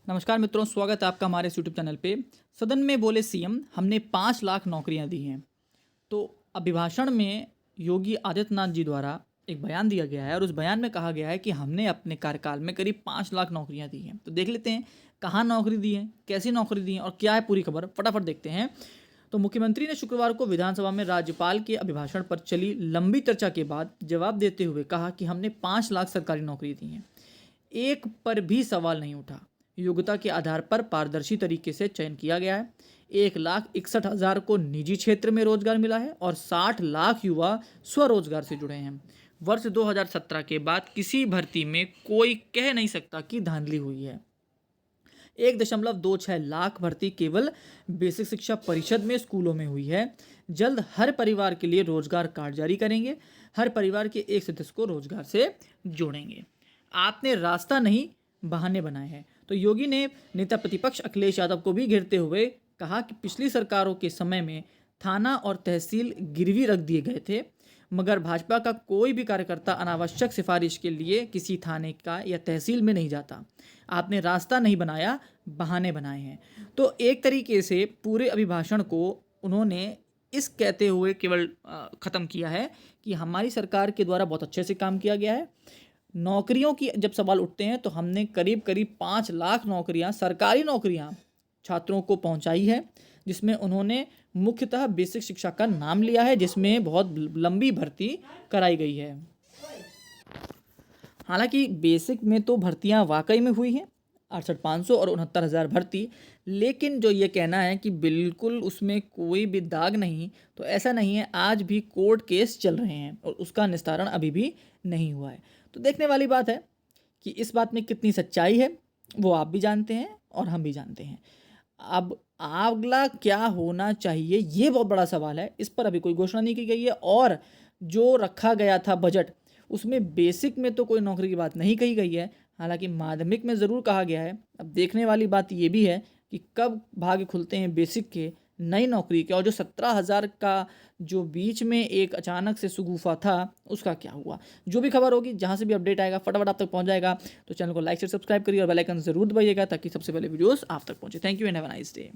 नमस्कार मित्रों, स्वागत है आपका हमारे इस यूट्यूब चैनल पे। सदन में बोले सीएम, हमने 5 लाख नौकरियां दी हैं। तो अभिभाषण में योगी आदित्यनाथ जी द्वारा एक बयान दिया गया है और उस बयान में कहा गया है कि हमने अपने कार्यकाल में करीब 5 लाख नौकरियां दी हैं। तो देख लेते हैं कहाँ नौकरी दी है, कैसी नौकरी दी है और क्या है पूरी खबर, फटाफट देखते हैं। तो मुख्यमंत्री ने शुक्रवार को विधानसभा में राज्यपाल के अभिभाषण पर चली लंबी चर्चा के बाद जवाब देते हुए कहा कि हमने 5 लाख सरकारी नौकरी दी हैं। एक पर भी सवाल नहीं उठा। योग्यता के आधार पर पारदर्शी तरीके से चयन किया गया है। 1,61,000 को निजी क्षेत्र में रोजगार मिला है और 60 लाख युवा स्वरोजगार से जुड़े हैं। वर्ष 2017 के बाद किसी भर्ती में कोई कह नहीं सकता कि धांधली हुई है। 1.26 लाख भर्ती केवल बेसिक शिक्षा परिषद में स्कूलों में हुई है। जल्द हर परिवार के लिए रोजगार कार्ड जारी करेंगे। हर परिवार के एक सदस्य को रोजगार से जोड़ेंगे। आपने रास्ता नहीं, बहाने बनाए हैं। तो योगी ने नेता प्रतिपक्ष अखिलेश यादव को भी घेरते हुए कहा कि पिछली सरकारों के समय में थाना और तहसील गिरवी रख दिए गए थे, मगर भाजपा का कोई भी कार्यकर्ता अनावश्यक सिफारिश के लिए किसी थाने का या तहसील में नहीं जाता। आपने रास्ता नहीं बनाया, बहाने बनाए हैं। तो एक तरीके से पूरे अभिभाषण को उन्होंने इस कहते हुए केवल ख़त्म किया है कि हमारी सरकार के द्वारा बहुत अच्छे से काम किया गया है। नौकरियों की जब सवाल उठते हैं तो हमने करीब करीब 5 लाख नौकरियां, सरकारी नौकरियां छात्रों को पहुंचाई है, जिसमें उन्होंने मुख्यतः बेसिक शिक्षा का नाम लिया है, जिसमें बहुत लंबी भर्ती कराई गई है। हालांकि बेसिक में तो भर्तियां वाकई में हुई हैं, 68,500 और 69,000 भर्ती, लेकिन जो ये कहना है कि बिल्कुल उसमें कोई भी दाग नहीं, तो ऐसा नहीं है। आज भी कोर्ट केस चल रहे हैं और उसका निस्तारण अभी भी नहीं हुआ है। तो देखने वाली बात है कि इस बात में कितनी सच्चाई है, वो आप भी जानते हैं और हम भी जानते हैं। अब अगला क्या होना चाहिए, ये बहुत बड़ा सवाल है। इस पर अभी कोई घोषणा नहीं की गई है और जो रखा गया था बजट, उसमें बेसिक में तो कोई नौकरी की बात नहीं कही गई है। हालांकि माध्यमिक में ज़रूर कहा गया है। अब देखने वाली बात ये भी है कि कब भाग्य खुलते हैं बेसिक के, नई नौकरी के, और जो 17,000 का जो बीच में एक अचानक से शगुफा था, उसका क्या हुआ। जो भी खबर होगी, जहाँ से भी अपडेट आएगा, फटाफट आप तक पहुँच जाएगा। तो चैनल को लाइक से सब्सक्राइब करिए और बेल आइकन जरूर दबाइएगा ताकि सबसे पहले वीडियोस आप तक पहुँचे। Thank you and have a nice day.